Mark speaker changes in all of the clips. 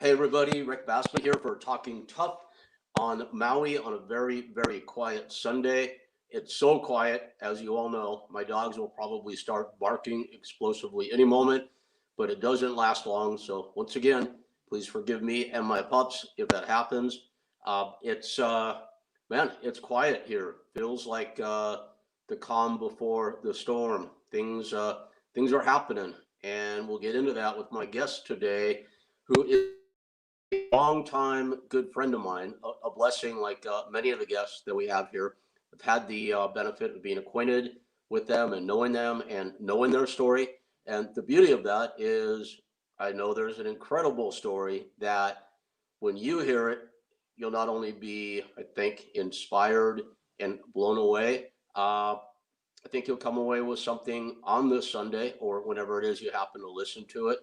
Speaker 1: Hey everybody, Rick Bassman here for Talking Tough on Maui on a very, very quiet Sunday. It's so quiet, as you all know, my dogs will probably start barking explosively any moment, but it doesn't last long. So once again, please forgive me and my pups if that happens. Man, it's quiet here. Feels like the calm before the storm. Things are happening, and we'll get into that with my guest today, who is longtime good friend of mine, a blessing like many of the guests that we have here. I've had the benefit of being acquainted with them and knowing their story. And the beauty of that is I know there's an incredible story that when you hear it, you'll not only be, I think, inspired and blown away. I think you'll come away with something on this Sunday or whenever it is you happen to listen to it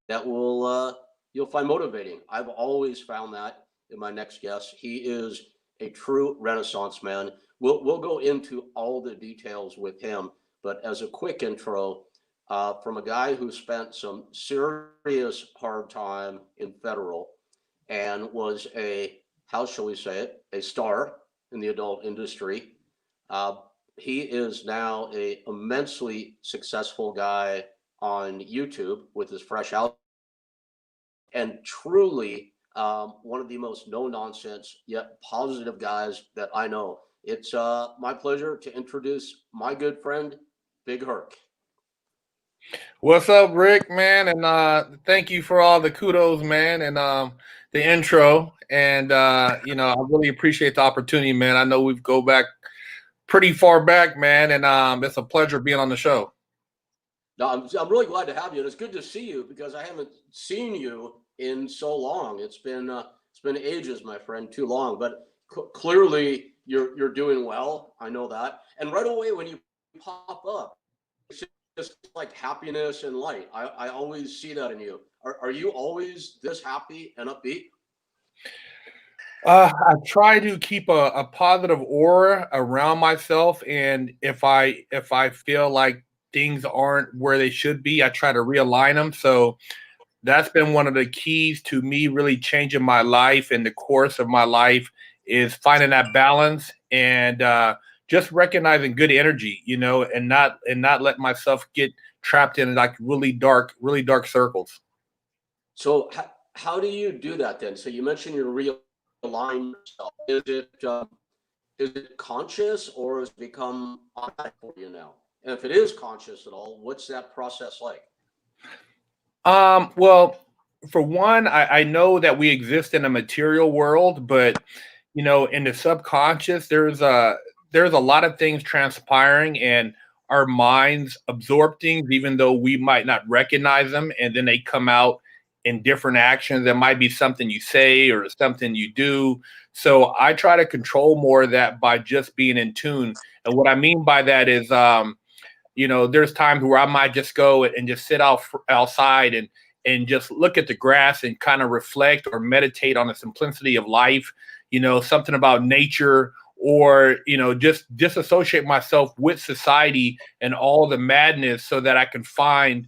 Speaker 1: that will you'll find motivating. I've always found that in my next guest. He is a true Renaissance man. We'll go into all the details with him, but as a quick intro, from a guy who spent some serious hard time in federal and was how shall we say it, a star in the adult industry. Uh, he is now a immensely successful guy on YouTube with his fresh out and truly one of the most no nonsense yet positive guys that I know. It's my pleasure to introduce my good friend, Big Herc.
Speaker 2: What's up, Rick, man? And thank you for all the kudos, man, and the intro. And I really appreciate the opportunity, man. I know we've go back pretty far back, man, and it's a pleasure being on the show.
Speaker 1: No, I'm really glad to have you, and it's good to see you because I haven't seen you in so long. It's been ages, my friend, too long. But clearly, you're doing well. I know that. And right away when you pop up, it's just like happiness and light. I always see that in you. Are you always this happy and upbeat?
Speaker 2: I try to keep a positive aura around myself, and if I feel like things aren't where they should be, I try to realign them. So that's been one of the keys to me really changing my life and the course of my life is finding that balance and just recognizing good energy, and not let myself get trapped in like really dark circles.
Speaker 1: So how do you do that then? So you mentioned you realign yourself. Is it conscious or has it become automatic for you now? And if it is conscious at all, what's that process like?
Speaker 2: Well, for one, I know that we exist in a material world, but in the subconscious, there's a lot of things transpiring and our minds absorb things, even though we might not recognize them, and then they come out in different actions. There might be something you say or something you do. So I try to control more of that by just being in tune. And what I mean by that is, there's times where I might just go and just sit outside and just look at the grass and kind of reflect or meditate on the simplicity of life, something about nature, or just disassociate myself with society and all the madness so that I can find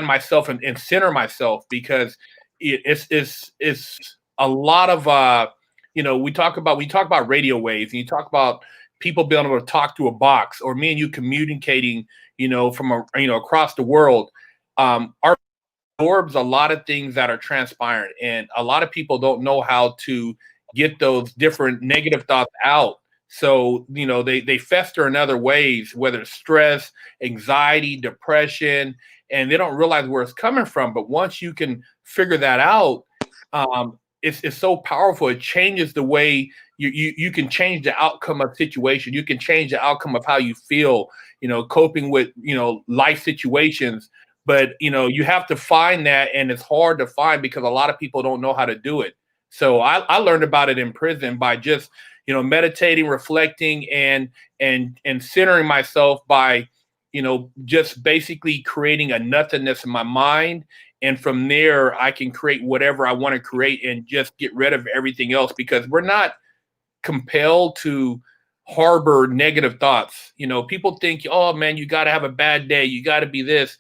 Speaker 2: myself and center myself, because it's a lot of we talk about radio waves, and you talk about people being able to talk to a box, or me and you communicating, from across the world. Our absorbs a lot of things that are transpiring, and a lot of people don't know how to get those different negative thoughts out. So they fester in other ways, whether it's stress, anxiety, depression, and they don't realize where it's coming from. But once you can figure that out, it's so powerful. It changes the way you can change the outcome of situation. You can change the outcome of how you feel, coping with, life situations. But, you have to find that, and it's hard to find because a lot of people don't know how to do it. So I learned about it in prison by just, meditating, reflecting, and centering myself by, just basically creating a nothingness in my mind. And from there, I can create whatever I want to create and just get rid of everything else, because we're not compelled to harbor negative thoughts. You know, people think, oh man, you got to have a bad day. You got to be this.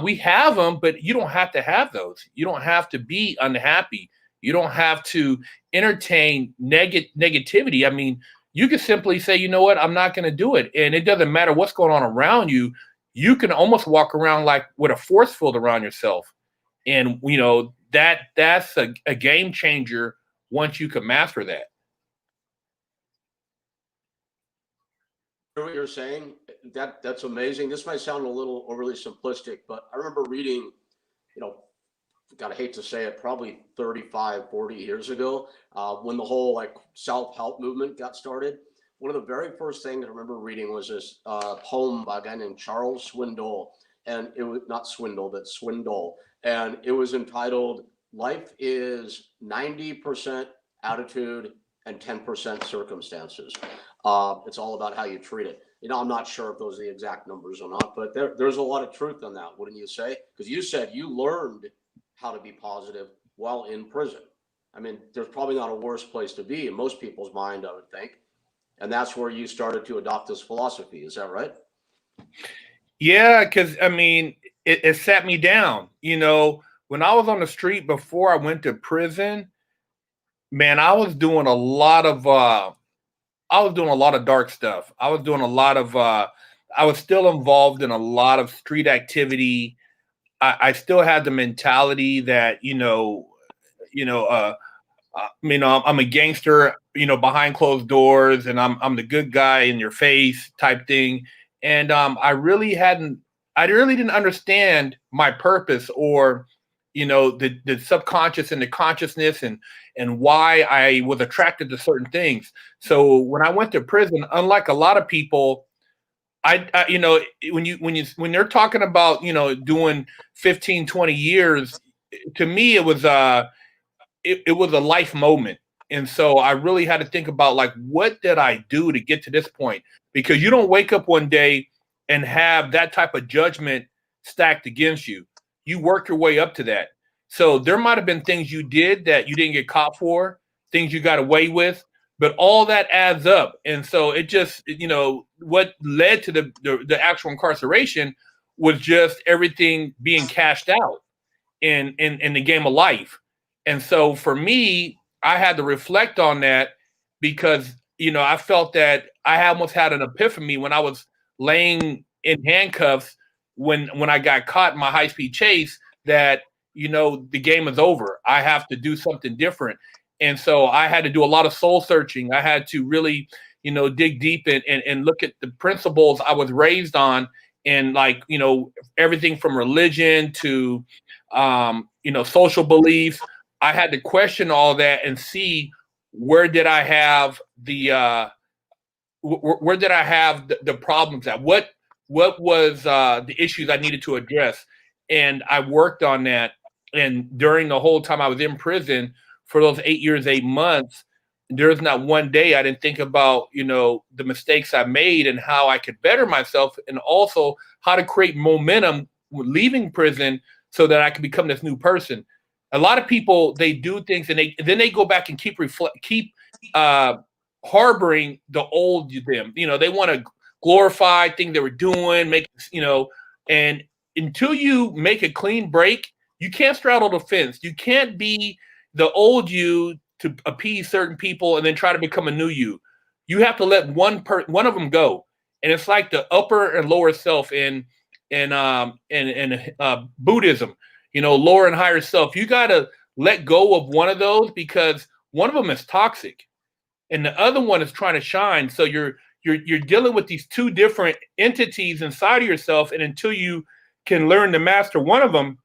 Speaker 2: We have them, but you don't have to have those. You don't have to be unhappy. You don't have to entertain negativity. I mean, you can simply say, you know what, I'm not going to do it. And it doesn't matter what's going on around you. You can almost walk around like with a force field around yourself. And, you know, that's a game changer once you can master that.
Speaker 1: What you're saying, that's amazing. This might sound a little overly simplistic, but I remember reading, you know, God, I hate to say it, probably 35, 40 years ago, when the whole like self-help movement got started. One of the very first things I remember reading was this poem by a guy named Charles Swindoll, and it was not Swindle, but Swindoll, and it was entitled "Life is 90% attitude and 10% circumstances." It's all about how you treat it. You know, I'm not sure if those are the exact numbers or not, but there's a lot of truth in that, wouldn't you say? Because you said you learned how to be positive while in prison. I mean, there's probably not a worse place to be in most people's mind, I would think. And that's where you started to adopt this philosophy. Is that right?
Speaker 2: Yeah, because I mean, it sat me down. You know, when I was on the street before I went to prison, man, I was doing a lot of dark stuff. I was doing a lot of I was still involved in a lot of street activity. I still had the mentality that, I'm a gangster, you know, behind closed doors, and I'm the good guy in your face type thing. And I really didn't understand my purpose, or, you know, the subconscious and the consciousness, and why I was attracted to certain things. So when I went to prison, unlike a lot of people, you know, when they're talking about, you know, doing 15, 20 years, to me it was a life moment. And so I really had to think about, like, what did I do to get to this point? Because you don't wake up one day and have that type of judgment stacked against you. You work your way up to that. So there might have been things you did that you didn't get caught for, things you got away with, but all that adds up. And so it just, you know, what led to the actual incarceration was just everything being cashed out in the game of life. And so for me, I had to reflect on that, because, you know, I felt that I almost had an epiphany when I was laying in handcuffs when I got caught in my high speed chase, that, you know, the game is over. I have to do something different. And so I had to do a lot of soul searching. I had to really, you know, dig deep and look at the principles I was raised on, and, like, you know, everything from religion to you know, social beliefs. I had to question all that and see where did I have where did I have the problems at? What was the issues I needed to address? And I worked on that. And during the whole time I was in prison, for those 8 years, 8 months, there's not one day I didn't think about, you know, the mistakes I made and how I could better myself, and also how to create momentum with leaving prison so that I could become this new person. A lot of people, they do things, and then they go back and keep uh, harboring the old them. You know, they want to glorify things they were doing, make, you know, and until you make a clean break, you can't straddle the fence. You can't be the old you to appease certain people and then try to become a new you. You have to let one of them go. And it's like the upper and lower self in Buddhism. You know, lower and higher self. You got to let go of one of those, because one of them is toxic and the other one is trying to shine. So you're dealing with these two different entities inside of yourself, and until you can learn to master one of them,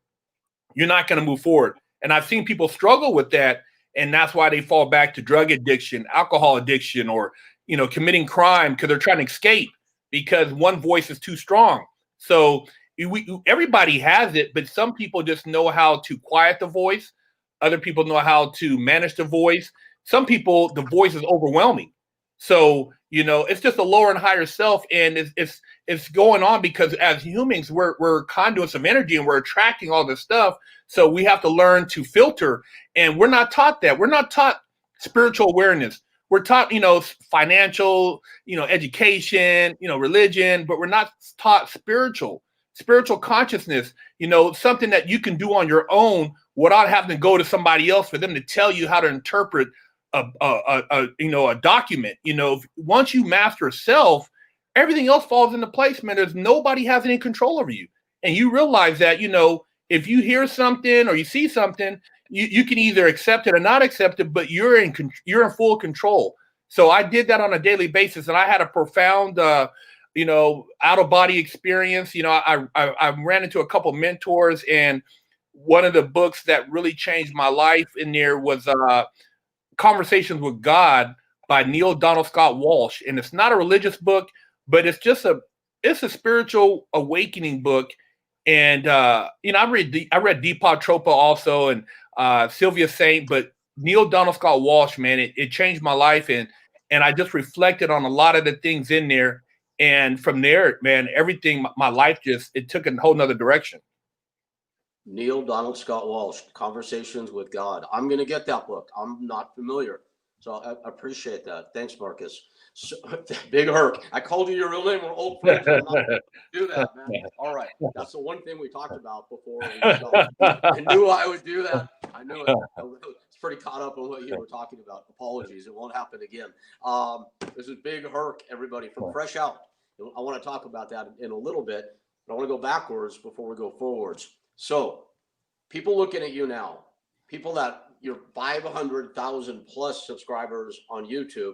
Speaker 2: you're not going to move forward. And I've seen people struggle with that, and that's why they fall back to drug addiction, alcohol addiction, or, you know, committing crime, because they're trying to escape because one voice is too strong. So everybody has it, but some people just know how to quiet the voice. Other people know how to manage the voice. Some people, the voice is overwhelming. So, you know, it's just a lower and higher self, and it's going on because as humans, we're conduits of energy, and we're attracting all this stuff. So we have to learn to filter, and we're not taught that. We're not taught spiritual awareness. we're taught, financial, education, religion, but we're not taught spiritual consciousness, something that you can do on your own without having to go to somebody else for them to tell you how to interpret a document. Once you master self, everything else falls into place, man. There's nobody has any control over you. And you realize that, if you hear something or you see something, you can either accept it or not accept it, but you're in full control. So I did that on a daily basis, and I had a profound, out of body experience. I ran into a couple mentors, and one of the books that really changed my life in there was Conversations with God by Neil Donald Scott Walsh. And it's not a religious book, but it's a spiritual awakening book. And I read Deepak Chopra also, and Sylvia Saint, but Neil Donald Scott Walsh, man, it changed my life, and I just reflected on a lot of the things in there, and from there, man, everything, my life it took a whole nother direction.
Speaker 1: Neil Donald Scott Walsh, Conversations with God. I'm going to get that book. I'm not familiar, so I appreciate that. Thanks, Marcus. So, Big Herc, I called you your real name. We're old friends. I'm not gonna do that, man. All right, that's the one thing we talked about before. I knew I would do that. I knew it. I was pretty caught up on what you were talking about. Apologies. It won't happen again. This is Big Herc, everybody, from Fresh Out. I want to talk about that in a little bit, but I want to go backwards before we go forwards. So, people looking at you now, people that you're 500,000 plus subscribers on YouTube,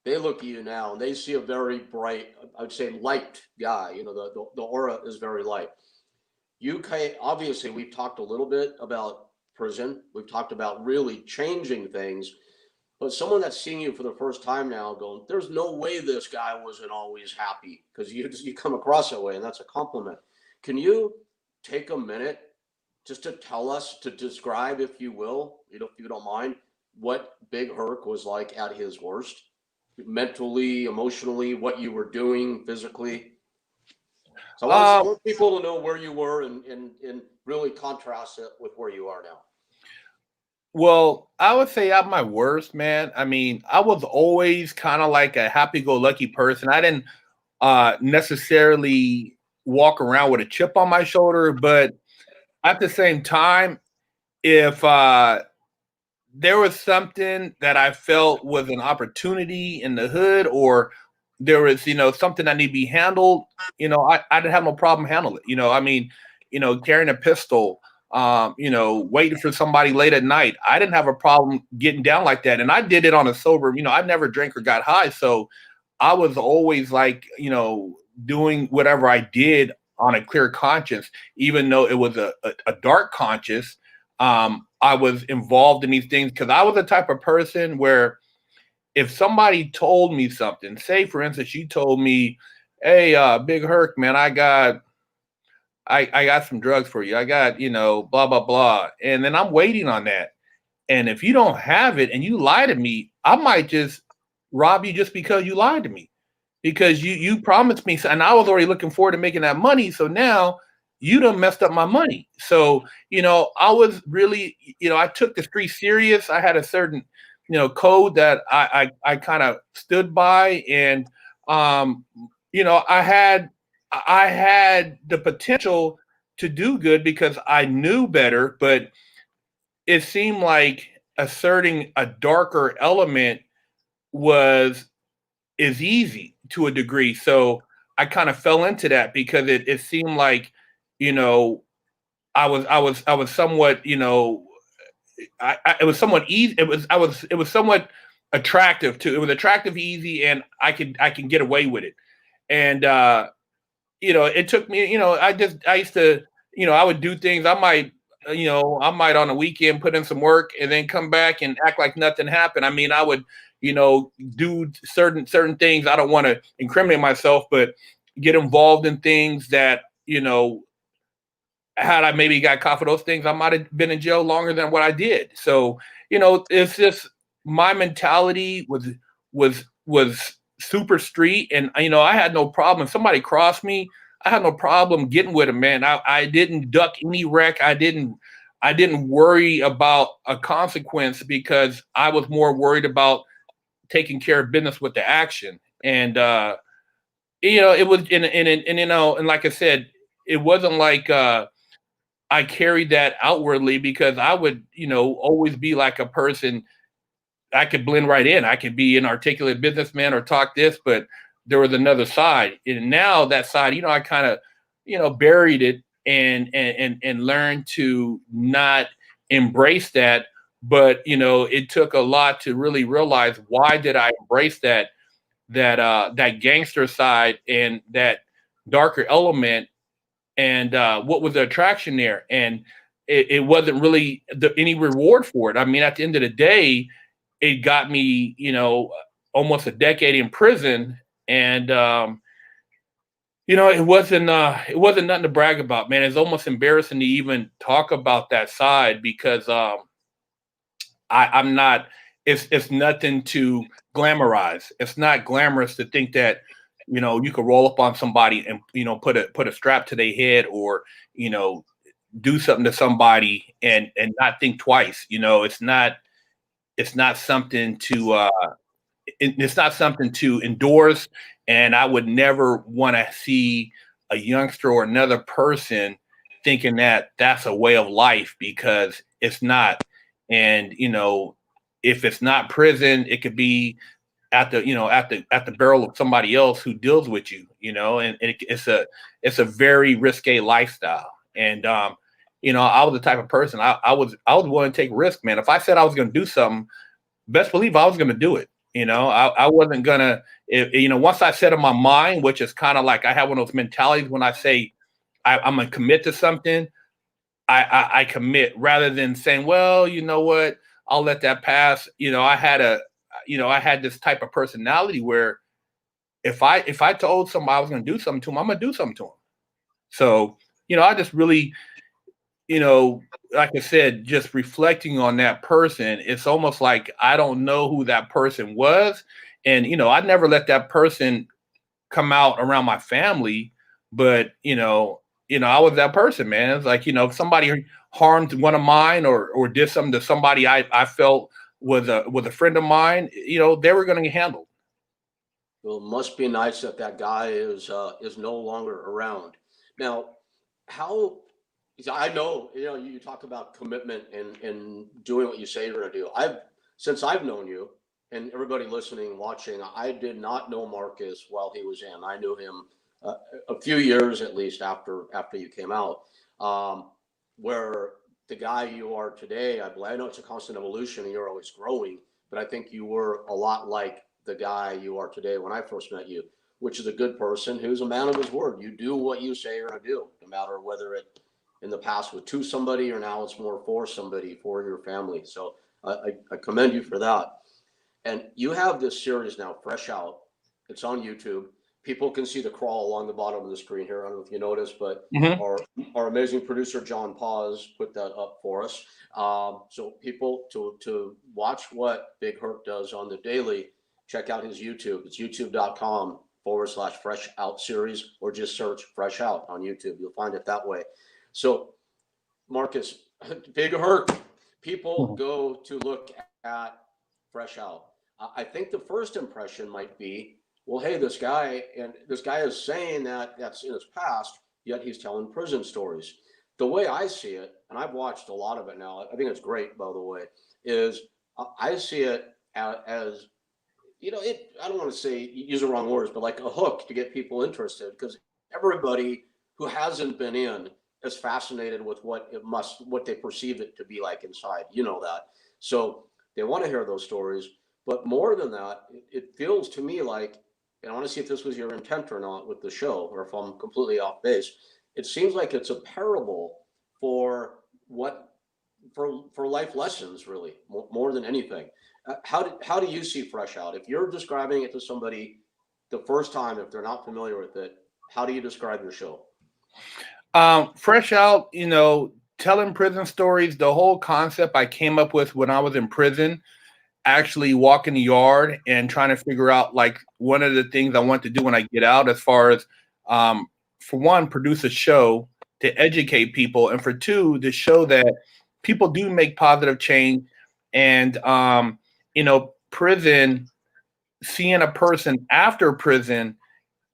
Speaker 1: they look at you now and they see a very bright, I would say, light guy. The aura is very light. UK, obviously, we've talked a little bit about prison. We've talked about really changing things. But someone that's seeing you for the first time now going, there's no way this guy wasn't always happy, because you come across that way, and that's a compliment. Can you take a minute just to tell us, to describe, if you will, if you don't mind, what Big Herc was like at his worst? Mentally, emotionally, what you were doing physically. So I want people to know where you were and really contrast it with where you are now.
Speaker 2: Well, I would say at my worst, man. I mean, I was always kind of like a happy-go-lucky person. I didn't necessarily walk around with a chip on my shoulder, but at the same time, if there was something that I felt was an opportunity in the hood, or there was, something that need to be handled, I didn't have no problem handling it. I mean, carrying a pistol, waiting for somebody late at night. I didn't have a problem getting down like that. And I did it on a sober, I never drank or got high. So I was always like, doing whatever I did on a clear conscience, even though it was a dark conscience. I was involved in these things because I was the type of person where if somebody told me something, say for instance, you told me, hey, Big Herc, man, I got some drugs for you. I got, blah, blah, blah. And then I'm waiting on that. And if you don't have it and you lie to me, I might just rob you just because you lied to me, because you promised me. And I was already looking forward to making that money. So now you done messed up my money. So, I was really, I took the street serious. I had a certain, code that I kind of stood by. And, I had the potential to do good because I knew better, but it seemed like asserting a darker element is easy to a degree. So I kind of fell into that because it seemed like, I was somewhat, it was somewhat easy. It was somewhat attractive too. It was attractive, easy, and I can get away with it. And, it took me, I used to, I would do things. I might on a weekend put in some work and then come back and act like nothing happened. I mean, I would, do certain things. I don't want to incriminate myself, but get involved in things that, had I maybe got caught for those things, I might have been in jail longer than what I did. So, it's just my mentality was super street, and I had no problem. If somebody crossed me, I had no problem getting with them, man. I didn't duck any wreck. I didn't worry about a consequence because I was more worried about taking care of business with the action. And it was and like I said, it wasn't like I carried that outwardly, because I would, always be like a person. I could blend right in. I could be an articulate businessman or talk this, but there was another side. And now that side, I kind of, buried it and learned to not embrace that. But, it took a lot to really realize, why did I embrace that gangster side and that darker element, and what was the attraction there? And it wasn't really any reward for it. I mean, at the end of the day, it got me, almost a decade in prison, and it wasn't nothing to brag about, man. It's almost embarrassing to even talk about that side, because I'm not. It's nothing to glamorize. It's not glamorous to think that you could roll up on somebody and put a strap to their head, or do something to somebody and not think twice. It's not something to it's not something to endorse, and I would never want to see a youngster or another person thinking that that's a way of life, because it's not. And if it's not prison, it could be at the barrel of somebody else who deals with you, and it's a very risque lifestyle. And I was the type of person, I was willing to take risk, man. If I said I was going to do something, best believe I was going to do it. I wasn't gonna, once I set in my mind, which is kind of like, I have one of those mentalities when I say I'm gonna commit to something, I commit, rather than saying, well, you know what, I'll let that pass. I had this type of personality where if I told somebody I was gonna do something to them, I'm gonna do something to them. So, I just really, like I said, just reflecting on that person, it's almost like I don't know who that person was. And, I never let that person come out around my family, but, I was that person, man. It's like, if somebody harmed one of mine, or did something to somebody I felt was a friend of mine, they were going to get handled.
Speaker 1: Well, it must be nice that that guy is no longer around. Now, how? Because I know, you talk about commitment and doing what you say you're going to do. Since I've known you, and everybody listening and watching, I did not know Marcus while he was in. I knew him uh, a few years at least after you came out. Where the guy you are today, I know it's a constant evolution and you're always growing, but I think you were a lot like the guy you are today when I first met you, which is a good person who's a man of his word. You do what you say you're going to do, no matter whether it in the past was to somebody or now it's more for somebody, for your family. So I commend you for that. And you have this series now, Fresh Out. It's on YouTube. People can see the crawl along the bottom of the screen here. I don't know if you noticed, but
Speaker 2: Hmm.
Speaker 1: our amazing producer John Paz put that up for us. So people to watch what Big Herc does on the daily, check out his YouTube. It's youtube.com/Fresh Out series, or just search Fresh Out on YouTube. You'll find it that way. So Marcus, Big Herc, people go to look at Fresh Out. I think the first impression might be, well, hey, this guy is saying that that's in his past, yet he's telling prison stories. The way I see it, and I've watched a lot of it now, I think it's great, by the way, is I see it as I don't want to say, use the wrong words, but like a hook to get people interested, because everybody who hasn't been in is fascinated with what they perceive it to be like inside. You know that. So they want to hear those stories. But more than that, it feels to me like, and I want to see if this was your intent or not with the show, or if I'm completely off base. It seems like it's a parable for what for life lessons, really, more than anything. How do you see Fresh Out? If you're describing it to somebody the first time, if they're not familiar with it, how do you describe your show?
Speaker 2: Fresh Out, telling prison stories, the whole concept I came up with when I was in prison, actually walking the yard and trying to figure out, like, one of the things I want to do when I get out, as far as, for one, produce a show to educate people, and for two, to show that people do make positive change. And prison seeing a person after prison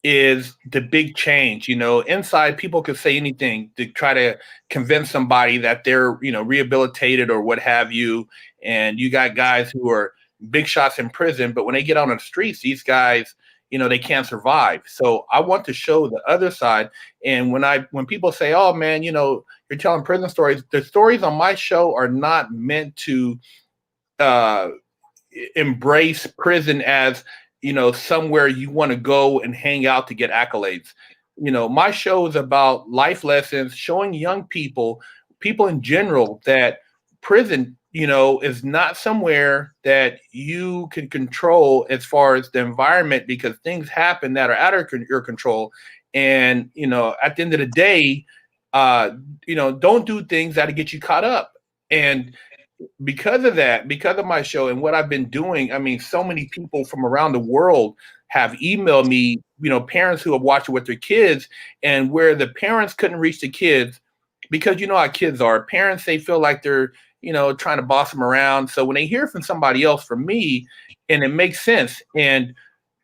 Speaker 2: is the big change. Inside people could say anything to try to convince somebody that they're, rehabilitated or what have you. And you got guys who are big shots in prison, but when they get out on the streets, these guys, they can't survive. So I want to show the other side. And when people say, oh man, you're telling prison stories, the stories on my show are not meant to uh embrace prison as somewhere you want to go and hang out to get accolades. My show is about life lessons, showing young people in general, that prison is not somewhere that you can control as far as the environment, because things happen that are out of your control. And at the end of the day, don't do things that'll get you caught up. And because of that, because of my show and what I've been doing, I mean, so many people from around the world have emailed me, parents who have watched it with their kids, and where the parents couldn't reach the kids, because how kids are. Parents, they feel like they're, trying to boss them around. So when they hear from somebody else, from me, and it makes sense. And,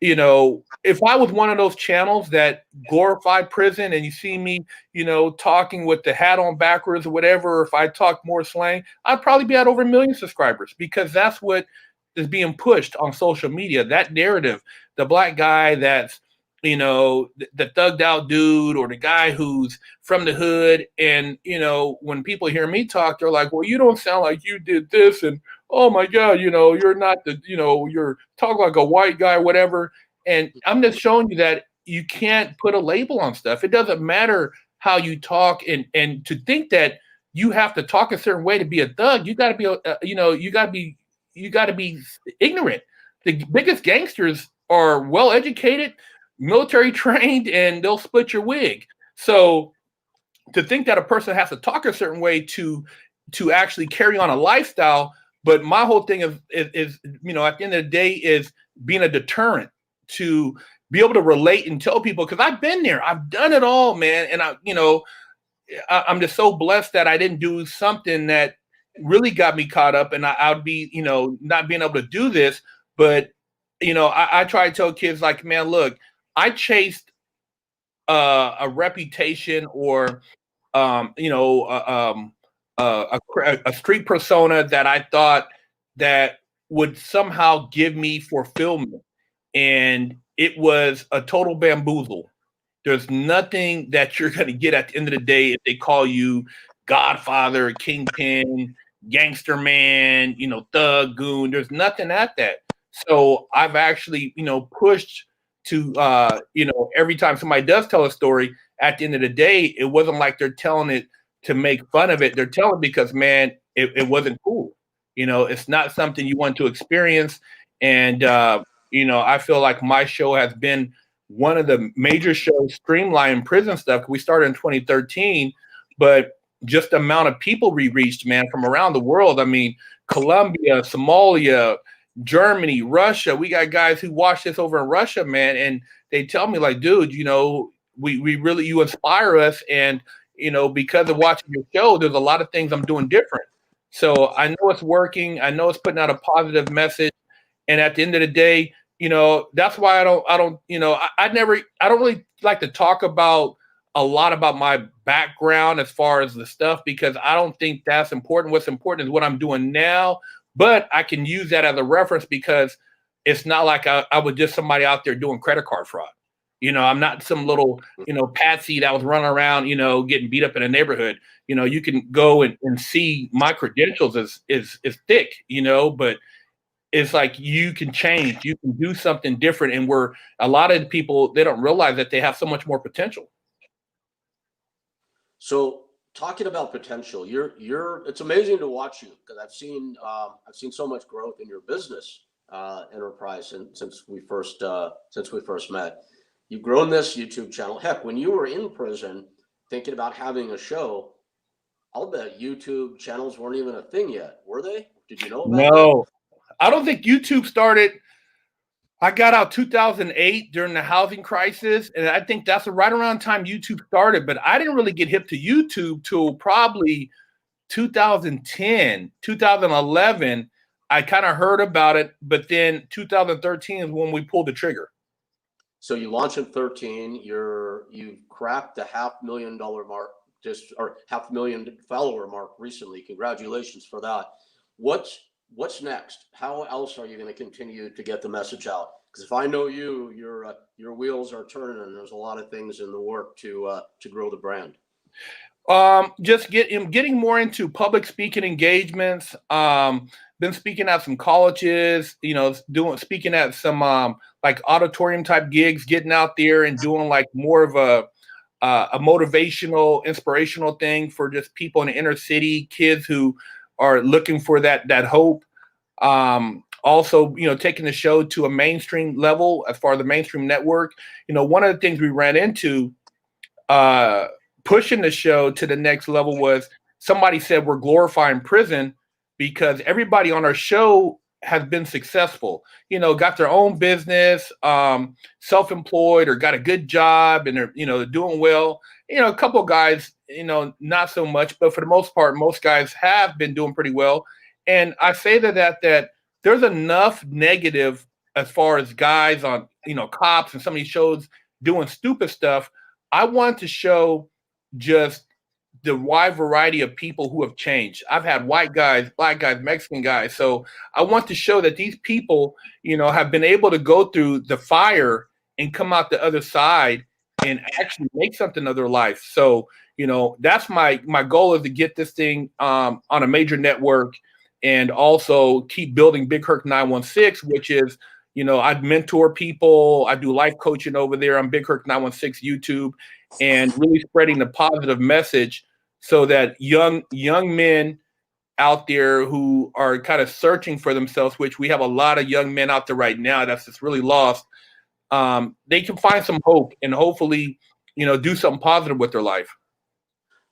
Speaker 2: if I was one of those channels that glorify prison, and you see me, talking with the hat on backwards or whatever, or if I talk more slang, I'd probably be at over 1 million subscribers, because that's what is being pushed on social media. That narrative, the black guy that's, the thugged out dude, or the guy who's from the hood. And, when people hear me talk, they're like, well, you don't sound like you did this. And, oh my God, you're not you're talking like a white guy, whatever. And I'm just showing you that you can't put a label on stuff. It doesn't matter how you talk, and to think that you have to talk a certain way to be a thug, you got to be, you got to be ignorant. The biggest gangsters are well educated, military trained, and they'll split your wig. So to think that a person has to talk a certain way to actually carry on a lifestyle. But my whole thing is at the end of the day, is being a deterrent, to be able to relate and tell people, because I've been there, I've done it all, man. And I'm just so blessed that I didn't do something that really got me caught up, and I would be, not being able to do this. But I try to tell kids, like, man, look, I chased a reputation, or a street persona that I thought that would somehow give me fulfillment, and it was a total bamboozle. There's nothing that you're going to get at the end of the day if they call you Godfather, Kingpin, Gangster Man, Thug, Goon. There's nothing at that. So I've actually, pushed to, every time somebody does tell a story, at the end of the day, it wasn't like they're telling it to make fun of it. They're telling it because, man, it wasn't cool. It's not something you want to experience. And, I feel like my show has been one of the major shows streamlining prison stuff. We started in 2013, but just the amount of people we reached, man, from around the world. I mean, Colombia, Somalia, Germany, Russia. We got guys who watch this over in Russia, man, and they tell me, like, dude, we really, you inspire us, and because of watching your show, there's a lot of things I'm doing different. So I know it's working. I know it's putting out a positive message, and at the end of the day, that's why I don't really like to talk about a lot about my background as far as the stuff, because I don't think that's important. What's important is what I'm doing now. But I can use that as a reference, because it's not like I was just somebody out there doing credit card fraud. I'm not some little, patsy that was running around, getting beat up in a neighborhood. You can go and see my credentials is thick, but it's like, you can change, you can do something different. And where a lot of people, they don't realize that they have so much more potential.
Speaker 1: So talking about potential, it's amazing to watch you, because I've seen so much growth in your business enterprise since we first met. You've grown this YouTube channel. Heck, when you were in prison thinking about having a show, I'll bet YouTube channels weren't even a thing yet, were they? Did you know about that?
Speaker 2: No, I don't think YouTube started. I got out 2008 during the housing crisis, and I think that's right around time YouTube started. But I didn't really get hip to YouTube till probably 2010, 2011. I kind of heard about it, but then 2013 is when we pulled the trigger.
Speaker 1: So you launched in 13. You've cracked the $500,000 mark, just or 500,000 follower mark recently. Congratulations for that. What's next? How else are you going to continue to get the message out? Because if I know you, your wheels are turning, and there's a lot of things in the work to grow the brand.
Speaker 2: Just getting more into public speaking engagements. Been speaking at some colleges, speaking at some like auditorium type gigs, getting out there and doing like more of a motivational, inspirational thing for just people in the inner city, kids who are looking for that hope. Also, taking the show to a mainstream level as far as the mainstream network. One of the things we ran into pushing the show to the next level was somebody said we're glorifying prison because everybody on our show has been successful, got their own business, self-employed, or got a good job, and they're doing well. A couple of guys, not so much, but for the most part, most guys have been doing pretty well. And I say that there's enough negative as far as guys on, cops and some of these shows doing stupid stuff. I want to show just the wide variety of people who have changed. I've had white guys, black guys, Mexican guys. So I want to show that these people, have been able to go through the fire and come out the other side and actually make something of their life. So, that's my goal, is to get this thing on a major network, and also keep building Big Herc 916, which is, I'd mentor people. I do life coaching over there on Big Herc 916 YouTube, and really spreading the positive message so that young men out there who are kind of searching for themselves, which we have a lot of young men out there right now that's just really lost, they can find some hope and hopefully, do something positive with their life.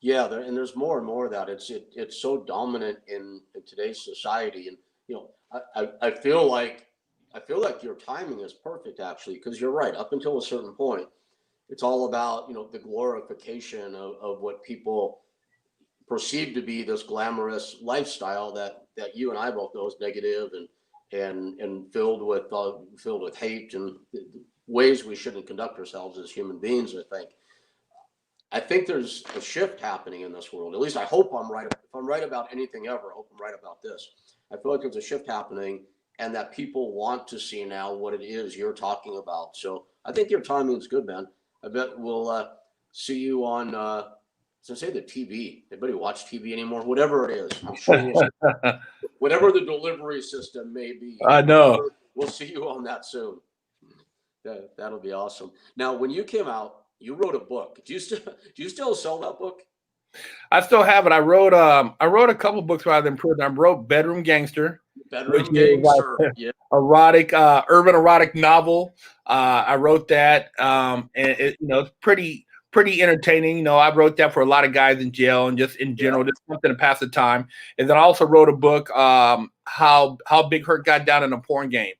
Speaker 1: Yeah, and there's more and more of that. It's so dominant in today's society, and I feel like your timing is perfect, actually, because you're right. Up until a certain point, it's all about the glorification of what people perceive to be this glamorous lifestyle that you and I both know is negative and filled with hate and ways we shouldn't conduct ourselves as human beings. I think there's a shift happening in this world. At least I hope I'm right. If I'm right about anything ever, I hope I'm right about this. I feel like there's a shift happening, and that people want to see now what it is you're talking about. So I think your timing is good, man. I bet we'll see you on, say, the TV. Anybody watch TV anymore? Whatever it is, I'm sure whatever the delivery system may be.
Speaker 2: I know.
Speaker 1: We'll see you on that soon. That'll be awesome. Now, when you came out, you wrote a book. Do you still sell that book?
Speaker 2: I still have it. I wrote a couple books while I was in prison. I wrote Bedroom Gangster,
Speaker 1: Bedroom Gangster,
Speaker 2: like
Speaker 1: yeah,
Speaker 2: erotic, urban erotic novel. I wrote that, and it's pretty entertaining. I wrote that for a lot of guys in jail and just in general, just something to pass the time. And then I also wrote a book, how Big Herc got down in a porn game,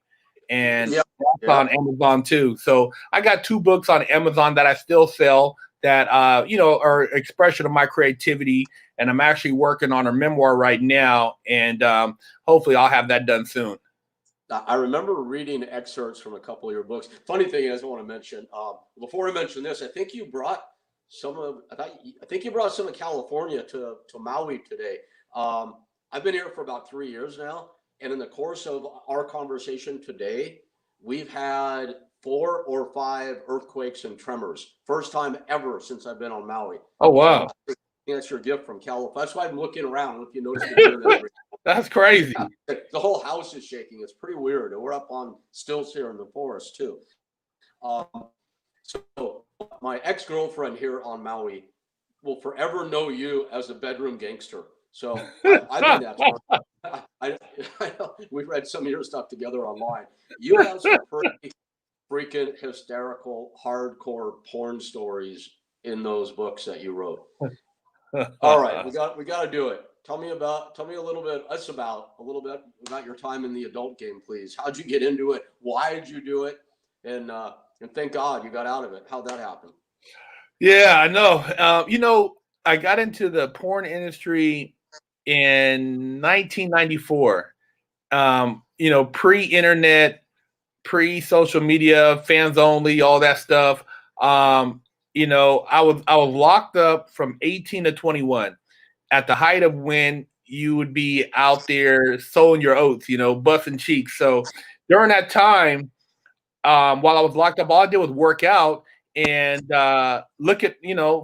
Speaker 2: and that's on Amazon too. So I got 2 books on Amazon that I still sell that are expression of my creativity, and I'm actually working on a memoir right now, and hopefully I'll have that done soon.
Speaker 1: I remember reading excerpts from a couple of your books. Funny thing is, I want to mention, before I mention this, I think you brought some of California to Maui today. I've been here for about 3 years now, and in the course of our conversation today, we've had 4 or 5 earthquakes and tremors. First time ever since I've been on Maui.
Speaker 2: Oh, wow.
Speaker 1: I think that's your gift from California. That's why I'm looking around. If you notice me doing that.
Speaker 2: That's crazy.
Speaker 1: Yeah, the whole house is shaking. It's pretty weird. And we're up on stilts here in the forest too. So my ex-girlfriend here on Maui will forever know you as a bedroom gangster. So I think that's I know we've read some of your stuff together online. You have some pretty freaking hysterical, hardcore porn stories in those books that you wrote. All right, we got to do it. Tell me a little bit about your time in the adult game, please. How'd you get into it? Why did you do it? And thank God you got out of it. How'd that happen?
Speaker 2: Yeah, I know. I got into the porn industry in 1994, pre-internet, pre-social media, fans only, all that stuff. I was locked up from 18 to 21 at the height of when you would be out there sowing your oats, busting cheeks. So during that time, while I was locked up, all I did was work out and look at,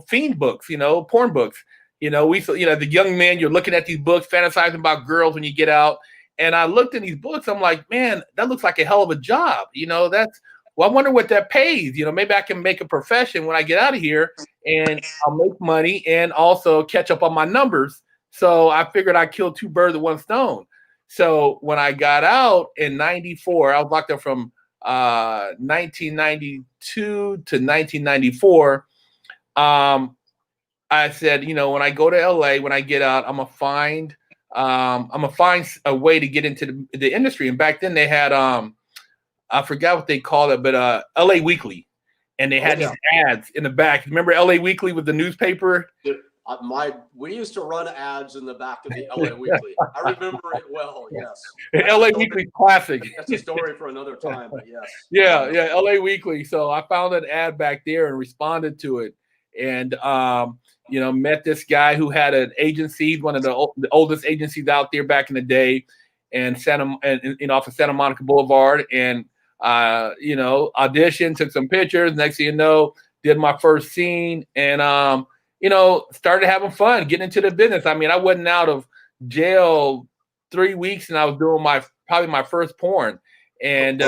Speaker 2: fiend books, porn books. The young man, you're looking at these books, fantasizing about girls when you get out. And I looked in these books, I'm like, man, that looks like a hell of a job. I wonder what that pays. Maybe I can make a profession when I get out of here and I'll make money and also catch up on my numbers. So I figured I'd kill two birds with one stone. So when I got out in 94, I was locked up from 1992 to 1994. I said, when I go to LA, when I get out, I'm gonna find a way to get into the industry. And back then they had I forgot what they called it, but LA Weekly, and they had these ads in the back. Remember LA Weekly with the newspaper?
Speaker 1: We used to run ads in the back of the LA Weekly. I remember it well. Yes,
Speaker 2: LA Weekly classic.
Speaker 1: That's a story for another time. But yes.
Speaker 2: Yeah, LA Weekly. So I found an ad back there and responded to it, and met this guy who had an agency, one of the oldest agencies out there back in the day, and off of Santa Monica Boulevard, and auditioned, took some pictures. Next thing you know, did my first scene, and started having fun, getting into the business. I mean, I wasn't out of jail 3 weeks, and I was doing probably my first porn. And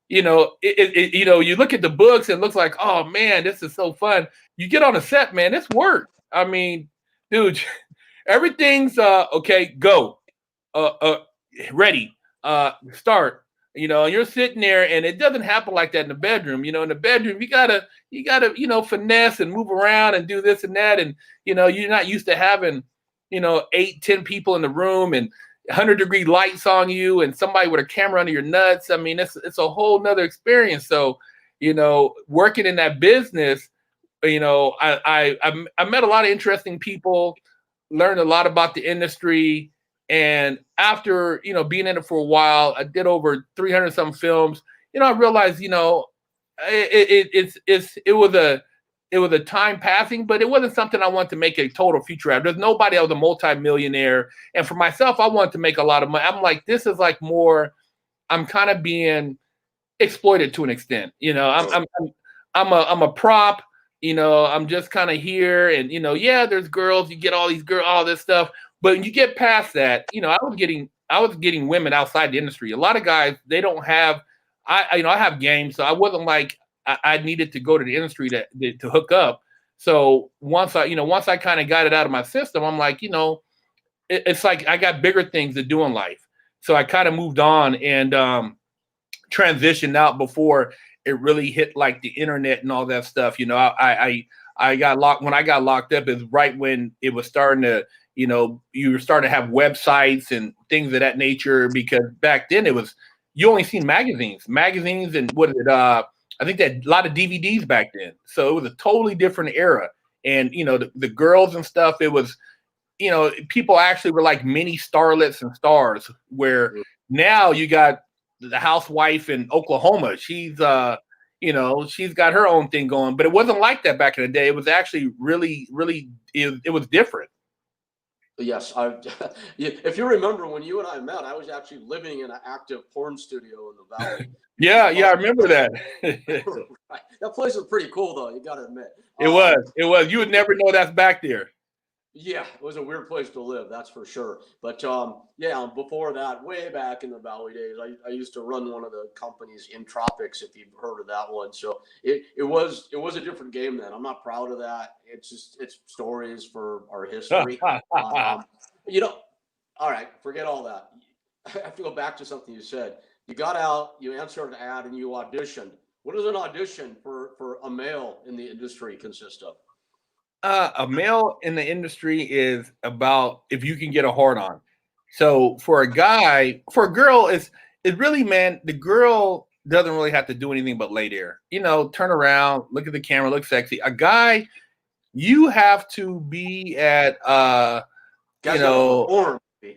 Speaker 2: you look at the books, and it looks like, oh man, this is so fun. You get on a set, man, it's work. I mean, dude, everything's okay. Go, ready, start. And you're sitting there, and it doesn't happen like that in the bedroom. In the bedroom, you gotta, finesse and move around and do this and that. And, you're not used to having, 8-10 people in the room and 100-degree lights on you and somebody with a camera under your nuts. I mean, it's a whole nother experience. So, working in that business, I met a lot of interesting people, learned a lot about the industry. And after, being in it for a while, I did over 300 some films. I realized, it was a time passing, but it wasn't something I wanted to make a total future out of. There's nobody else a multimillionaire. And for myself, I wanted to make a lot of money. I'm like, this is like more, I'm kind of being exploited to an extent. I'm a prop, I'm just kind of here, and, there's girls, you get all these girls, all this stuff. But when you get past that, I was getting women outside the industry. A lot of guys, they don't have, I have game, so I wasn't like I needed to go to the industry to hook up. So once I kind of got it out of my system, I'm like, it's like I got bigger things to do in life. So I kind of moved on and transitioned out before it really hit like the internet and all that stuff. I got locked when I got locked up is right when it was starting to. You were starting to have websites and things of that nature, because back then you only seen magazines and what is it? I think that a lot of DVDs back then. So it was a totally different era. And, the girls and stuff, it was, people actually were like mini starlets and stars, where now you got the housewife in Oklahoma. She's got her own thing going, but it wasn't like that back in the day. It was actually really, really, it was different.
Speaker 1: Yes, if you remember when you and I met, I was actually living in an active porn studio in the Valley.
Speaker 2: Yeah, I remember that.
Speaker 1: Right. That place was pretty cool, though. You got to admit.
Speaker 2: It was. You would never know that's back there.
Speaker 1: Yeah, it was a weird place to live, that's for sure. But before that, way back in the Valley days, I used to run one of the companies in Tropics, if you've heard of that one. So it was a different game then. I'm not proud of that. It's stories for our history. All right, forget all that. I have to go back to something you said. You got out, you answered an ad, and you auditioned. What does an audition for a male in the industry consist of?
Speaker 2: A male in the industry is about if you can get a hard on. So for a girl, it's really, man, the girl doesn't really have to do anything but lay there. Turn around, look at the camera, look sexy. A guy, you have to be at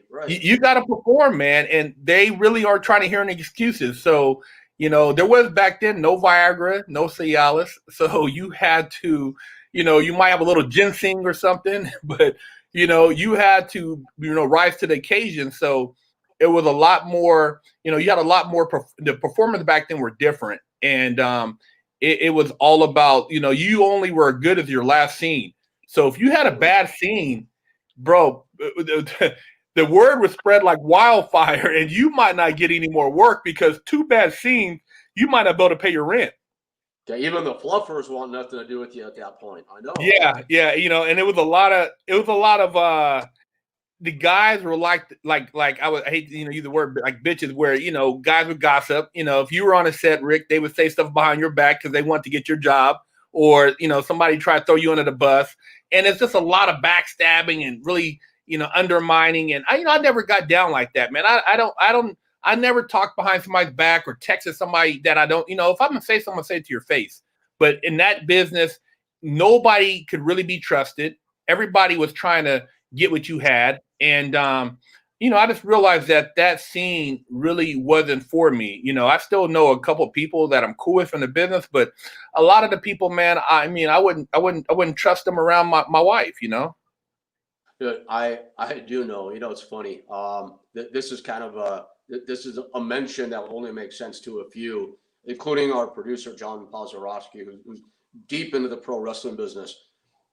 Speaker 1: Right.
Speaker 2: you got to perform, man. And they really are trying to hear any excuses. So, there was back then no Viagra, no Cialis. So you had to, you might have a little ginseng or something, but, you had to, rise to the occasion. So it was a lot more, you had a lot more, the performance back then were different. And it was all about, you only were good as your last scene. So if you had a bad scene, bro, the word was spread like wildfire, and you might not get any more work because two bad scenes, you might not be able to pay your rent.
Speaker 1: Yeah, even the fluffers want nothing to do with you at that point. I know.
Speaker 2: Yeah, and it was a lot of the guys were like I hate to use the word like bitches, where guys would gossip. If you were on a set, Rick, they would say stuff behind your back because they want to get your job, or somebody try to throw you under the bus, and it's just a lot of backstabbing and really undermining. And I never got down like that, man. I never talked behind somebody's back or texted somebody that I don't. If I'm gonna say something, say it to your face. But in that business, nobody could really be trusted. Everybody was trying to get what you had. And, I just realized that scene really wasn't for me. I still know a couple of people that I'm cool with in the business, but a lot of the people, man, I wouldn't trust them around my wife,
Speaker 1: Good. I do know. It's funny. This is kind of this is a mention that will only make sense to a few, including our producer John Pozorowski, who's deep into the pro wrestling business.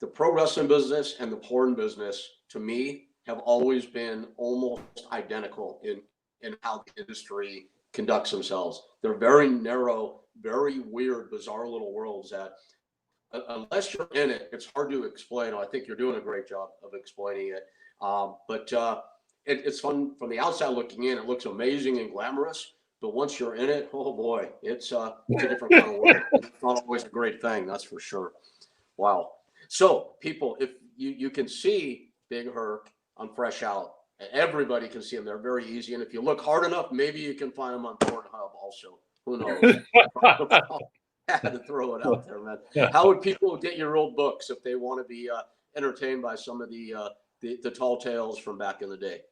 Speaker 1: The pro wrestling business and the porn business, to me, have always been almost identical in how the industry conducts themselves. They're very narrow, very weird, bizarre little worlds that, unless you're in it, it's hard to explain. I think you're doing a great job of explaining it. But it's fun from the outside looking in. It looks amazing and glamorous. But once you're in it, oh boy, it's a different kind of world. It's not always a great thing, that's for sure. Wow. So, people, if you can see Big Herc on Fresh Out, everybody can see them. They're very easy. And if you look hard enough, maybe you can find them on Pornhub also. Who knows? I had to throw it out there, man. How would people get your old books if they want to be entertained by some of the tall tales from back in the day?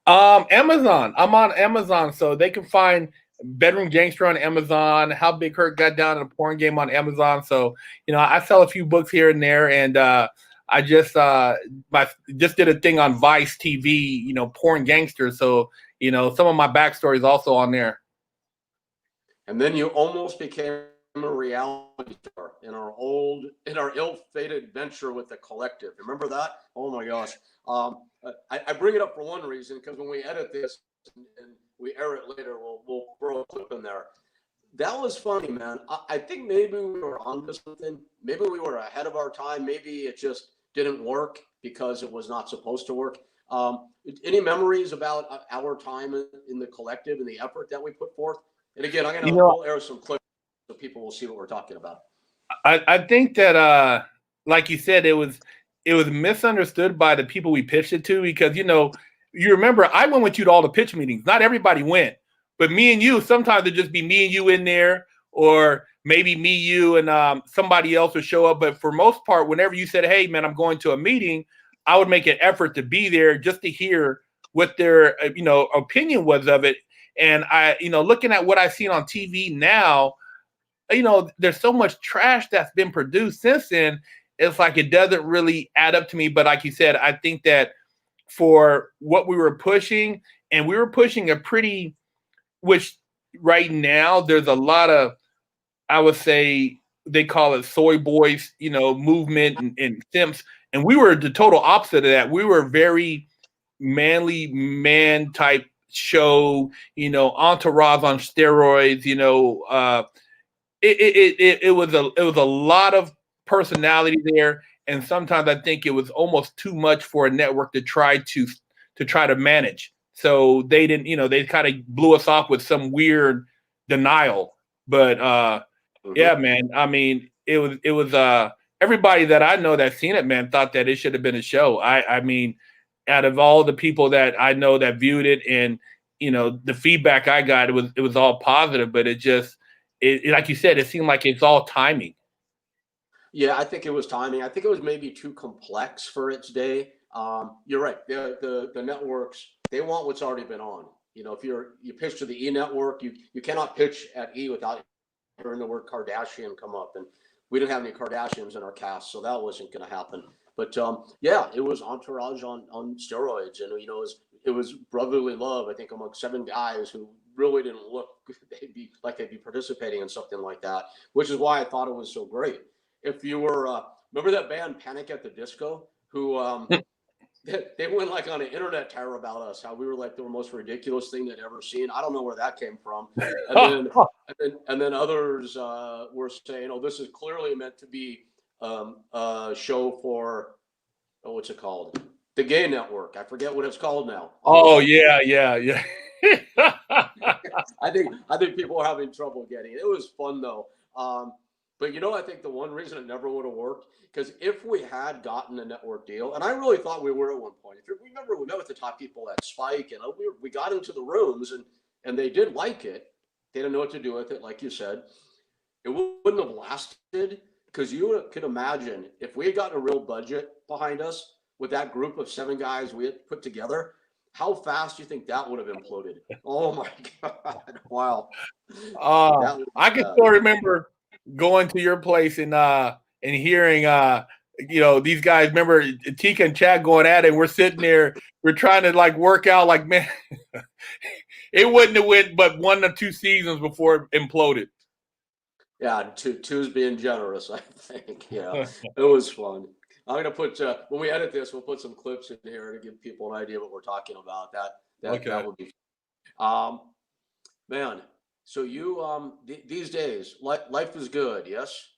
Speaker 2: Amazon. I'm on Amazon, so they can find Bedroom Gangster on Amazon, How Big Herc Got Down in a Porn Game on Amazon. So, I sell a few books here and there, and I just did a thing on Vice TV, Porn Gangster. So, some of my backstory is also on there.
Speaker 1: And then you almost became a reality star in our ill-fated venture with the Collective. Remember that? Oh my gosh. I bring it up for one reason, because when we edit this and we air it later, we'll throw a clip in there. That was funny, man. I think maybe we were onto something. Maybe we were ahead of our time. Maybe it just didn't work because it was not supposed to work. Any memories about our time in the Collective and the effort that we put forth? And again, I'm gonna air some clips so people will see what we're talking about.
Speaker 2: I think that like you said, it was misunderstood by the people we pitched it to, because you remember I went with you to all the pitch meetings. Not everybody went, but me and you, sometimes it'd just be me and you in there, or maybe me, you, and somebody else would show up. But for most part, whenever you said, "Hey man, I'm going to a meeting," I would make an effort to be there just to hear what their opinion was of it. And I, looking at what I've seen on TV now, there's so much trash that's been produced since then. It's like it doesn't really add up to me. But like you said, I think that for what we were pushing, and we were pushing which right now there's a lot of, I would say they call it soy boys, movement and simps. And we were the total opposite of that. We were very manly man type show, entourage on steroids, it was a lot of personality there, and sometimes I think it was almost too much for a network to try to manage. So they didn't, they kind of blew us off with some weird denial. But yeah, man, I mean, it was everybody that I know that's seen it, man, thought that it should have been a show. I mean, out of all the people that I know that viewed it, and the feedback I got, it was all positive, but it just, like you said, it seemed like it's all timing.
Speaker 1: Yeah, I think it was timing. I think it was maybe too complex for its day. You're right. The networks they want what's already been on. You know, if you pitch to the E network, you cannot pitch at E without hearing the word Kardashian come up. And we didn't have any Kardashians in our cast, so that wasn't going to happen. But yeah, it was Entourage on steroids, and you know, it was brotherly love. I think among 7 guys who really didn't look they'd be participating in something like that, which is why I thought it was so great. If you were remember that band Panic at the Disco, who they went like on an internet terror about us, how we were like the most ridiculous thing they'd ever seen. I don't know where that came from. And then others were saying, "Oh, this is clearly meant to be a show for what's it called? The Gay Network." I forget what it's called now.
Speaker 2: Oh yeah, yeah, yeah.
Speaker 1: I think people are having trouble getting it. It was fun though. But you know, I think the one reason it never would have worked, because if we had gotten a network deal, and I really thought we were at one point. If you remember, we met with the top people at Spike, and we got into the rooms, and they did like it. They didn't know what to do with it, like you said. It wouldn't have lasted, because you could imagine if we had gotten a real budget behind us with that group of 7 guys we had put together, how fast do you think that would have imploded? Oh my God! Wow.
Speaker 2: I can still remember going to your place and hearing you know, these guys. Remember Tika and Chad going at it. We're sitting there, we're trying to like work out. Like, man, it wouldn't have went but 1 or 2 seasons before it imploded.
Speaker 1: Yeah, two's being generous, I think. Yeah, it was fun. I'm gonna put when we edit this, we'll put some clips in here to give people an idea what we're talking about. That would be. Man, so you these days life is good, yes?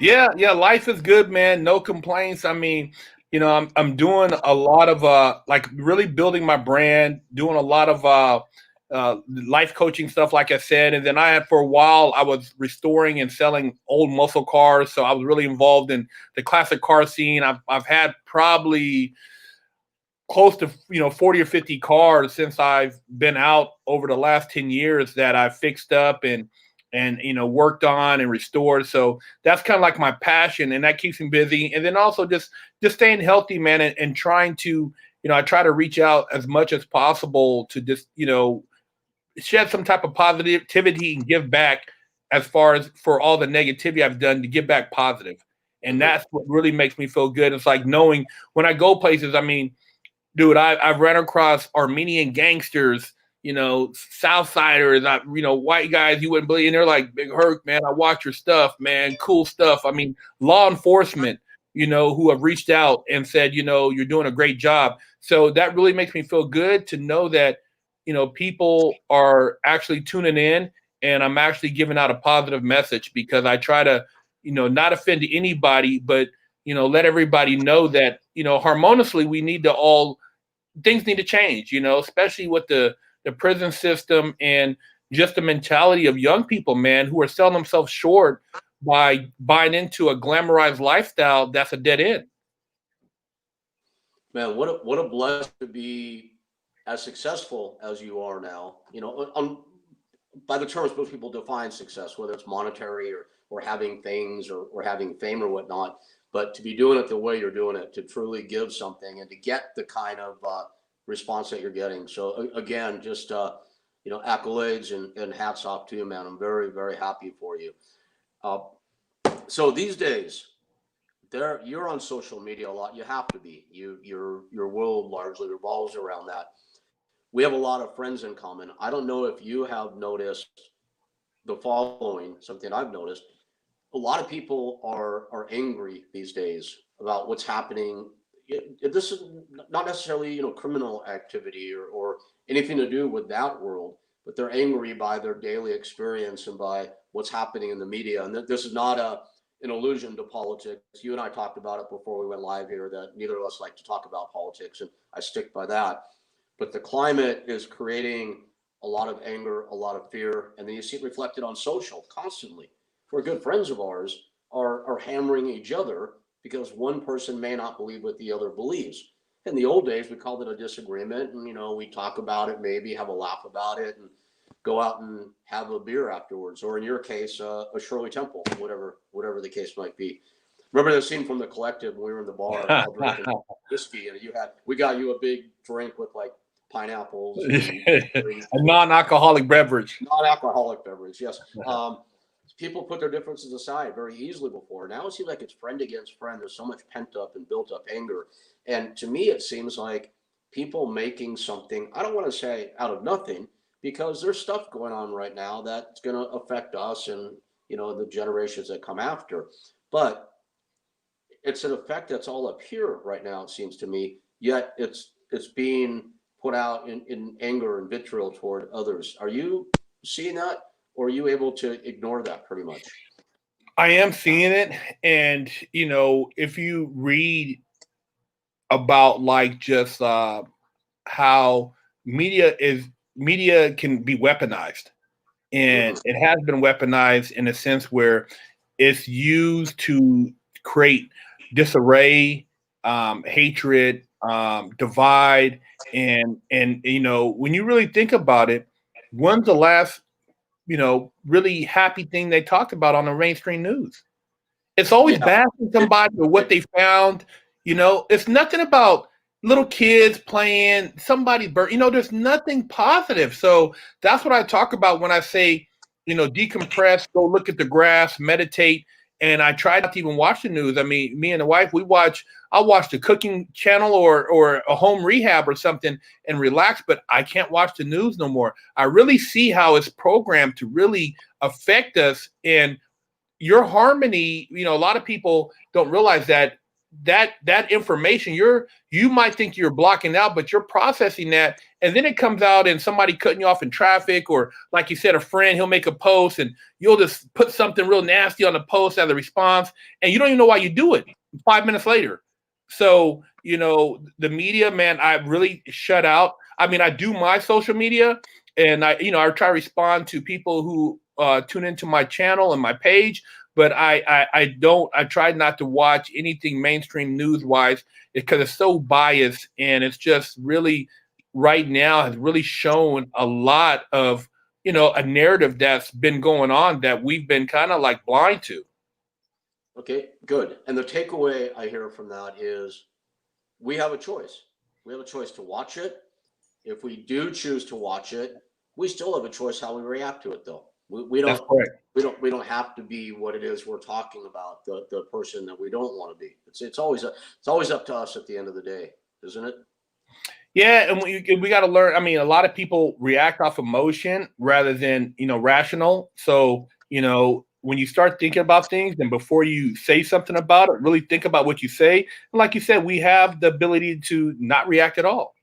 Speaker 2: Yeah, yeah, life is good, man. No complaints. I mean, you know, I'm doing a lot of like really building my brand, doing a lot of life coaching stuff, like I said. And then I had for a while I was restoring and selling old muscle cars, so I was really involved in the classic car scene. I've had probably close to 40 or 50 cars since I've been out over the last 10 years that I've fixed up and worked on and restored. So that's kind of like my passion, and that keeps me busy. And then also just staying healthy, man, and trying to, I try to reach out as much as possible to just, shed some type of positivity and give back, as far as for all the negativity I've done, to give back positive. And that's what really makes me feel good. It's like knowing when I go places, I mean, dude, I've run across Armenian gangsters, Southsiders, white guys you wouldn't believe. And they're like, "Big Herc, man, I watch your stuff, man, cool stuff." I mean, law enforcement, who have reached out and said, you're doing a great job. So that really makes me feel good to know that, people are actually tuning in, and I'm actually giving out a positive message, because I try to, not offend anybody, but let everybody know that, harmoniously, we need to all, things need to change, especially with the prison system and just the mentality of young people, man, who are selling themselves short by buying into a glamorized lifestyle that's a dead end.
Speaker 1: Man, what a blessing to be as successful as you are now. By the terms most people define success, whether it's monetary or having things or having fame or whatnot, but to be doing it the way you're doing it, to truly give something and to get the kind of response that you're getting. So again, just accolades and hats off to you, man. I'm very, very happy for you. So these days, you're on social media a lot. You have to be. Your world largely revolves around that. We have a lot of friends in common. I don't know if you have noticed the following, something I've noticed. A lot of people are angry these days about what's happening. This is not necessarily criminal activity or anything to do with that world, but they're angry by their daily experience and by what's happening in the media. And this is not an allusion to politics. You and I talked about it before we went live here, that neither of us like to talk about politics, and I stick by that. But the climate is creating a lot of anger, a lot of fear, and then you see it reflected on social constantly, where good friends of ours are hammering each other because one person may not believe what the other believes. In the old days, we called it a disagreement, and we talk about it, maybe have a laugh about it, and go out and have a beer afterwards, or in your case, a Shirley Temple, whatever the case might be. Remember the scene from The Collective when we were in the bar all drinking whiskey, and we got you a big drink with like pineapples
Speaker 2: A non-alcoholic beverage.
Speaker 1: non-alcoholic beverage. Yes. People put their differences aside very easily before. Now it seems like it's friend against friend. There's so much pent up and built up anger. And to me, it seems like people making something, I don't want to say out of nothing, because there's stuff going on right now that's going to affect us and, the generations that come after. But it's an effect that's all up here right now, it seems to me, yet it's being put out in anger and vitriol toward others. Are you seeing that? Or are you able to ignore that pretty much?
Speaker 2: I am seeing it. And, if you read about like just how media can be weaponized, and it has been weaponized in a sense where it's used to create disarray, hatred, divide, and when you really think about it, when's the last really happy thing they talked about on the mainstream news? It's always bashing somebody or what they found. It's nothing about little kids playing somebody's birth. There's nothing positive. So that's what I talk about when I say, decompress, go look at the grass, meditate. And I try not to even watch the news. I mean, me and the wife, I'll watch the cooking channel or a home rehab or something and relax, but I can't watch the news no more. I really see how it's programmed to really affect us. And your harmony, a lot of people don't realize that information you might think you're blocking out, but you're processing that, and then it comes out and somebody cutting you off in traffic, or like you said, a friend, he'll make a post and you'll just put something real nasty on the post as a response, and you don't even know why you do it 5 minutes later. So the media, man, I really shut out. I mean, I do my social media, and I try to respond to people who tune into my channel and my page, but I try not to watch anything mainstream news wise because it's so biased, and it's just really right now has really shown a lot of a narrative that's been going on that we've been kind of like blind to.
Speaker 1: Okay, good. And the takeaway I hear from that is we have a choice. We have a choice to watch it. If we do choose to watch it, we still have a choice how we react to it, though. We
Speaker 2: That's
Speaker 1: don't
Speaker 2: correct.
Speaker 1: we don't have to be what it is we're talking about, the person that we don't want to be. It's always up to us at the end of the day, isn't it?
Speaker 2: Yeah, and we got to learn. I mean, a lot of people react off emotion rather than rational. So when you start thinking about things, and before you say something about it, really think about what you say. And like you said, we have the ability to not react at all.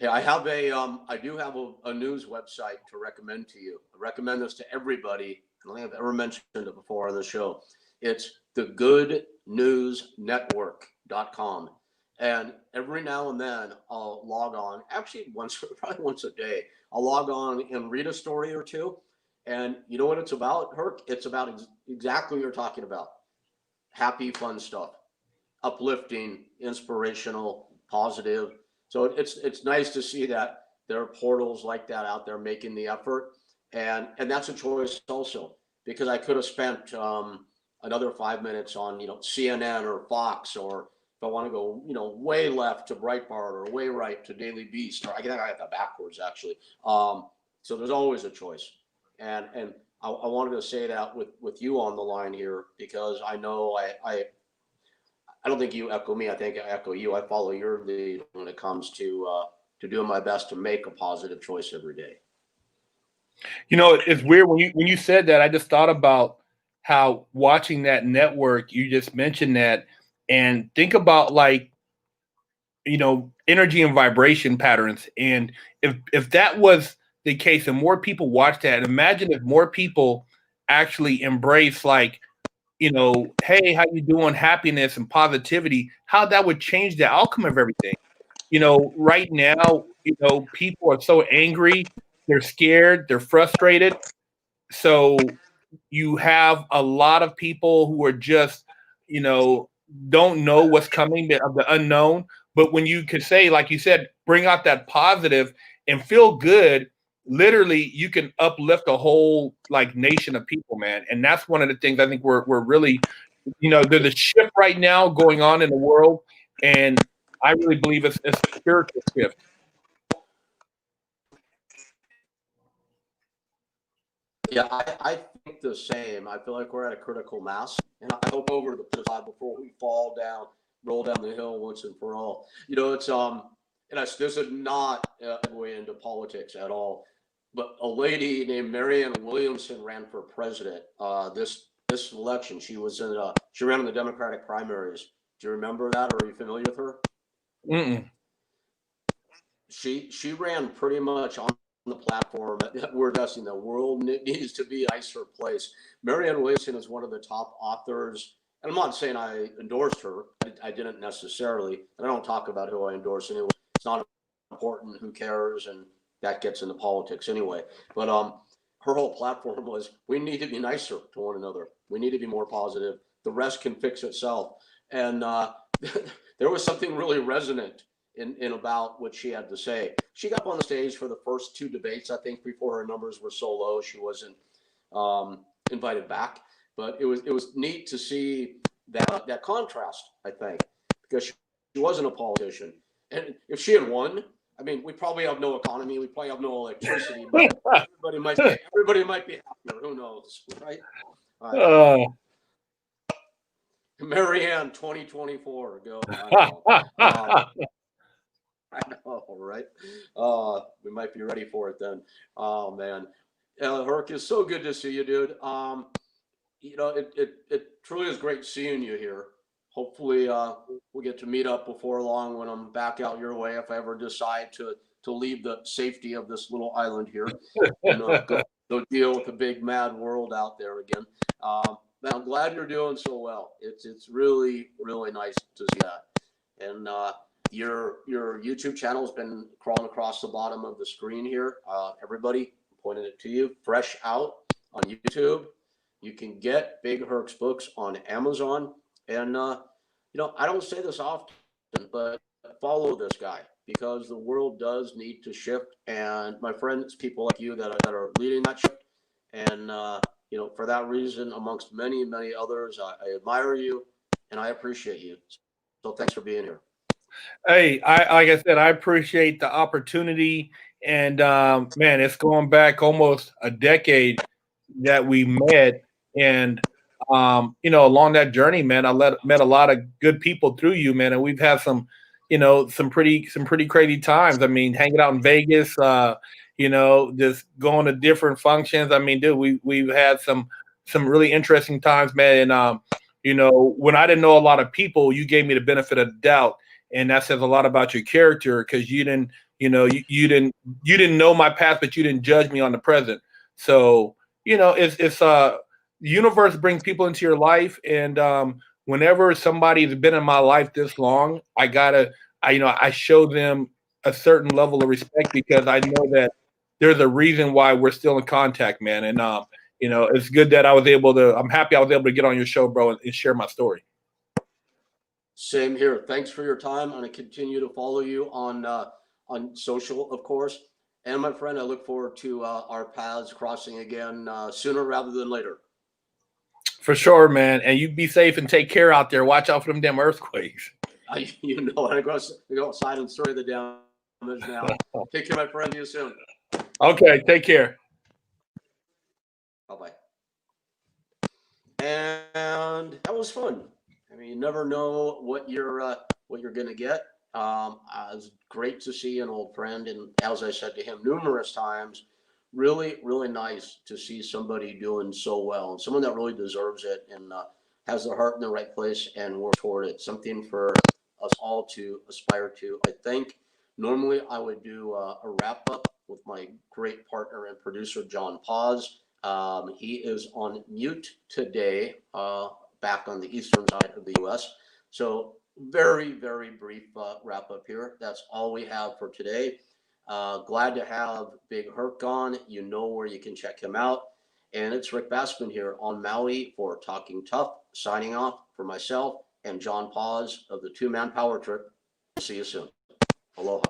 Speaker 1: Yeah, I do have a news website to recommend to you. I recommend this to everybody. I don't think I've ever mentioned it before on the show. It's thegoodnewsnetwork.com. And every now and then I'll log on, actually probably once a day, I'll log on and read a story or two. And you know what it's about, Herc? It's about exactly what you're talking about. Happy, fun stuff, uplifting, inspirational, positive. So it's nice to see that there are portals like that out there making the effort, and that's a choice also, because I could have spent another 5 minutes on CNN or Fox, or if I want to go way left to Breitbart or way right to Daily Beast, or I got that backwards actually. So there's always a choice, and I wanted to say that with you on the line here, because I know I don't think you echo me. I think I echo you. I follow your lead when it comes to doing my best to make a positive choice every day.
Speaker 2: It's weird when you said that. I just thought about how watching that network, you just mentioned that, and think about like energy and vibration patterns. And if that was the case, and more people watch that, imagine if more people actually embrace like hey, how you doing? Happiness and positivity, how that would change the outcome of everything. Right now, people are so angry, they're scared, they're frustrated. So you have a lot of people who are just, don't know what's coming of the unknown. But when you can say, like you said, bring out that positive and feel good, literally you can uplift a whole like nation of people, man. And that's one of the things I think we're really, there's a shift right now going on in the world. And I really believe it's a spiritual shift.
Speaker 1: Yeah, I think the same. I feel like we're at a critical mass, and I hope over the side before we fall down, roll down the hill once and for all. You know, it's and this is not a way into politics at all, but a lady named Marianne Williamson ran for president. This election, she ran in the Democratic primaries. Do you remember that, or are you familiar with her?
Speaker 2: Mm-mm.
Speaker 1: She ran pretty much on the platform that we're discussing. The world needs to be a nicer place. Marianne Williamson is one of the top authors, and I'm not saying I endorsed her. I didn't necessarily, and I don't talk about who I endorse anyway. It's not important. Who cares? And that gets into politics anyway. But her whole platform was, we need to be nicer to one another. We need to be more positive. The rest can fix itself. And there was something really resonant in about what she had to say. She got up on the stage for the first two debates, I think, before her numbers were so low she wasn't invited back. But it was neat to see that contrast, I think, because she wasn't a politician. And if she had won, I mean, we probably have no economy, we probably have no electricity, but everybody might be happier. Who knows, right? Marianne, 2024, go. I know, right? We might be ready for it then. Oh man, Herc, it's so good to see you, dude. You know, it truly is great seeing you here. Hopefully, we'll get to meet up before long when I'm back out your way, if I ever decide to leave the safety of this little island here and go deal with the big mad world out there again. Man, I'm glad you're doing so well. It's really nice to see that. And your YouTube channel has been crawling across the bottom of the screen here. Everybody, pointed it to you. Fresh out on YouTube. You can get Big Herc's books on Amazon. And you know, I don't say this often, but follow this guy, because the world does need to shift. And my friends, people like you that are leading that shift. And you know, for that reason, amongst many others, I admire you and I appreciate you. So thanks for being here.
Speaker 2: Hey, like I said, I appreciate the opportunity, and man, it's going back almost a decade that we met, and you know, along that journey, man, met a lot of good people through you, man, and we've had some, you know, some pretty crazy times. I mean, hanging out in Vegas, you know, just going to different functions. I mean, dude, we've had some really interesting times, man, and you know, when I didn't know a lot of people, you gave me the benefit of the doubt, and that says a lot about your character, because you didn't, you know, you didn't know my past, but you didn't judge me on the present. So, you know, it's the universe brings people into your life, and whenever somebody's been in my life this long, I show them a certain level of respect, because I know that there's a reason why we're still in contact, man. And you know, it's good that I'm happy I was able to get on your show, bro, and share my story.
Speaker 1: Same here. Thanks for your time. I'm going to continue to follow you on social, of course. And my friend, I look forward to our paths crossing again sooner rather than later.
Speaker 2: For sure, man. And you be safe and take care out there. Watch out for them damn earthquakes.
Speaker 1: You know, I go outside and survey the damage now. Take care, my friend. See you soon.
Speaker 2: Okay, take care.
Speaker 1: Bye-bye. And that was fun. I mean, you never know what you're going to get. It's great to see an old friend, and as I said to him numerous times, really nice to see somebody doing so well, and someone that really deserves it, and has their heart in the right place and work toward it. Something for us all to aspire to. I think normally I would do a wrap up with my great partner and producer John Paz. He is on mute today. Back on the eastern side of the U.S. So very brief wrap up here. That's all we have for today. Glad to have Big Herc on. You know where you can check him out. And it's Rick Bassman here on Maui for Talking Tough, signing off for myself and John Paz of the Two-Man Power Trip. See you soon. Aloha.